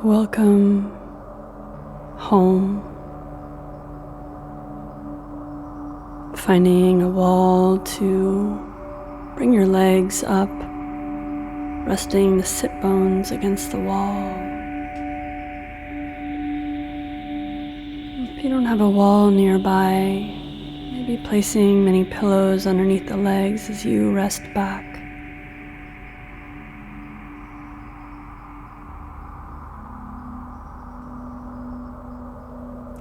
Welcome home. Finding a wall to bring your legs up, resting the sit bones against the wall. If you don't have a wall nearby, maybe placing many pillows underneath the legs as you rest back.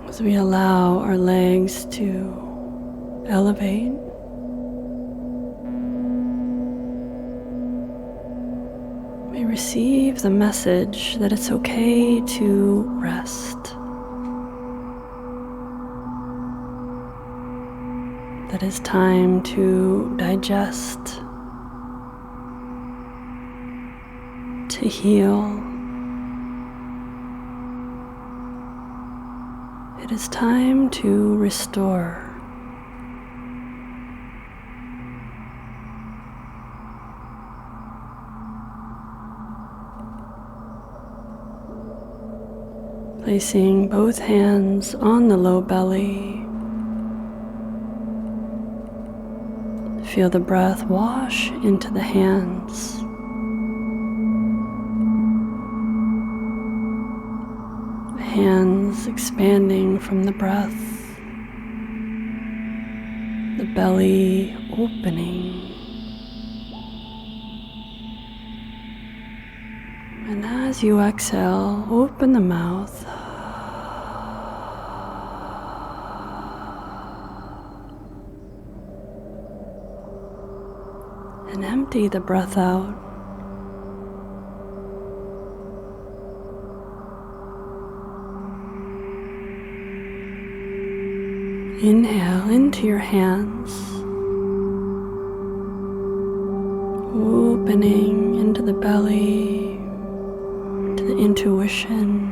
As we allow our legs to elevate, we receive the message that it's okay to rest, that it's time to digest, to heal. It is time to restore. Placing both hands on the low belly. Feel the breath wash into the hands. Hands expanding from the breath, the belly opening. And as you exhale, open the mouth. And empty the breath out. Inhale into your hands, opening into the belly, into the intuition,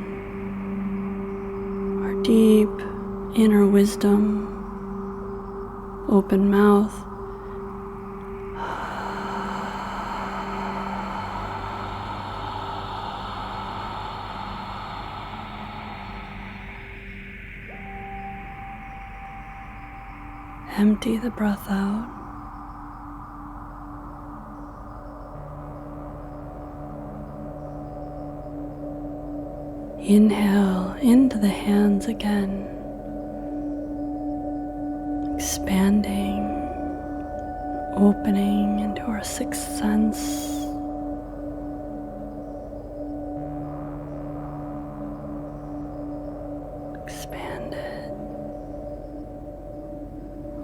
our deep inner wisdom. Open mouth. Empty the breath out. Inhale into the hands again, expanding, opening into our sixth sense.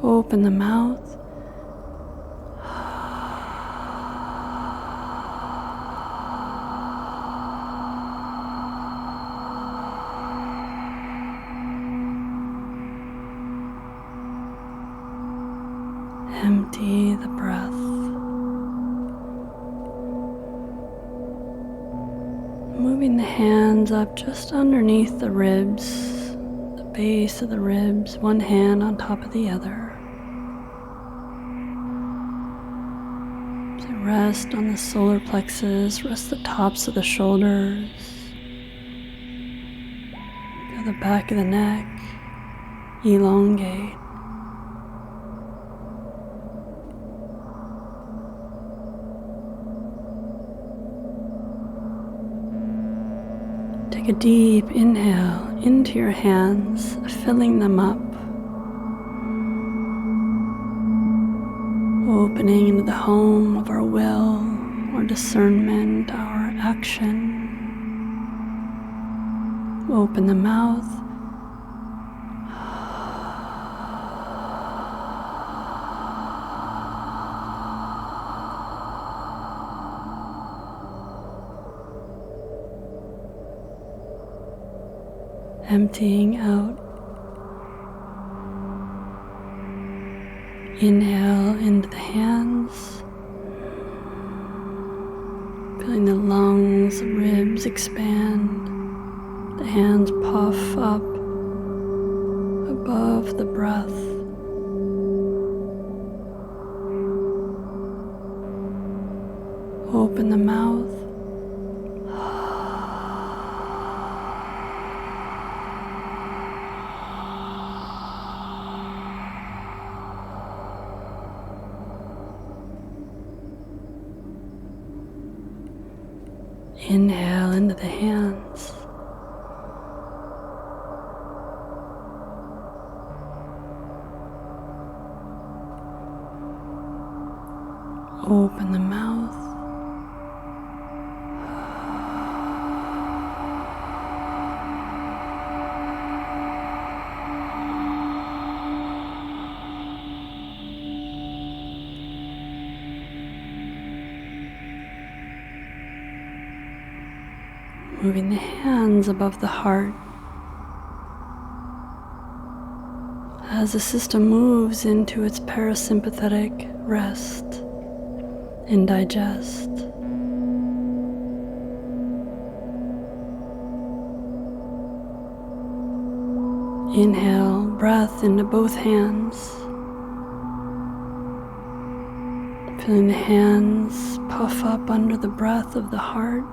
Open the mouth. Empty the breath. Moving the hands up just underneath the ribs, the base of the ribs, one hand on top of the other. Rest on the solar plexus, rest the tops of the shoulders. Feel the back of the neck elongate. Take a deep inhale into your hands, filling them up. Opening into the home of our will, our discernment, our action. Open the mouth. Emptying out. Inhale into the hands, feeling the lungs, the ribs expand, the hands puff up above the breath. Open the mouth. Inhale into the hands. Open the mouth. Moving the hands above the heart. As the system moves into its parasympathetic rest and digest. Inhale, breath into both hands. Feeling the hands puff up under the breath of the heart.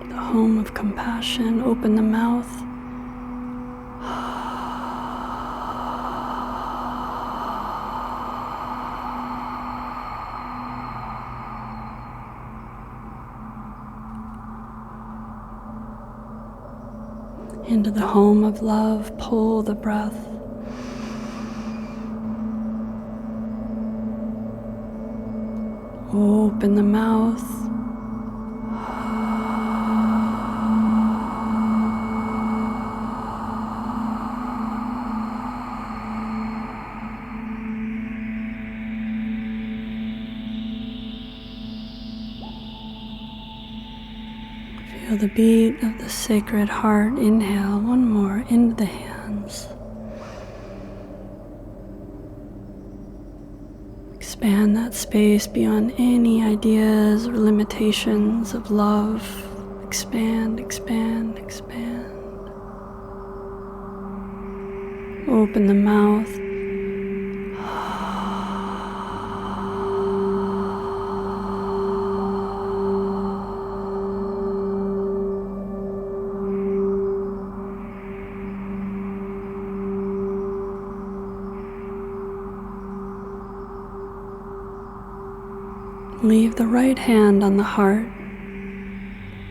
The home of compassion. Open the mouth. Into the home of love, pull the breath. Open the mouth. Feel the beat of the sacred heart. Inhale, one more, into the hands. Expand that space beyond any ideas or limitations of love. Expand, expand, expand. Open the mouth. Leave the right hand on the heart.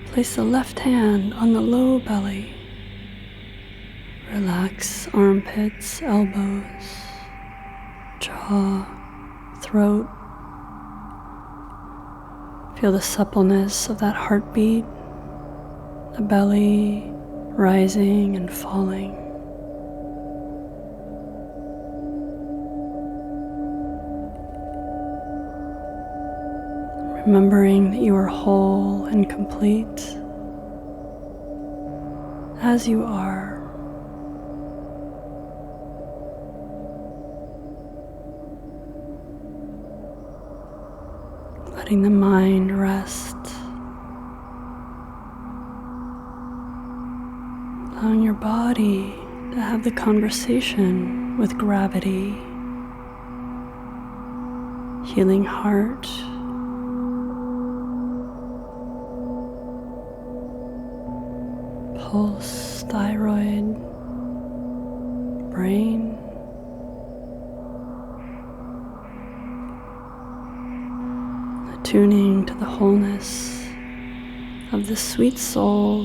Place the left hand on the low belly. Relax armpits, elbows, jaw, throat. Feel the suppleness of that heartbeat, the belly rising and falling. Remembering that you are whole and complete as you are. Letting the mind rest. Allowing your body to have the conversation with gravity. Healing heart. Pulse, thyroid, brain. Attuning to the wholeness of the sweet soul.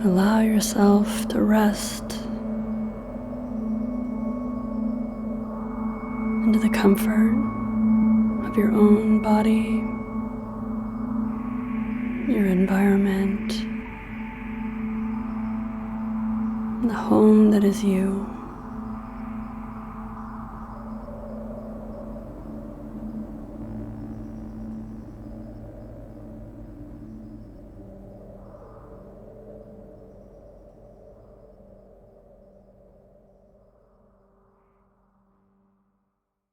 Allow yourself to rest into the comfort of your own body, your environment, the home that is you.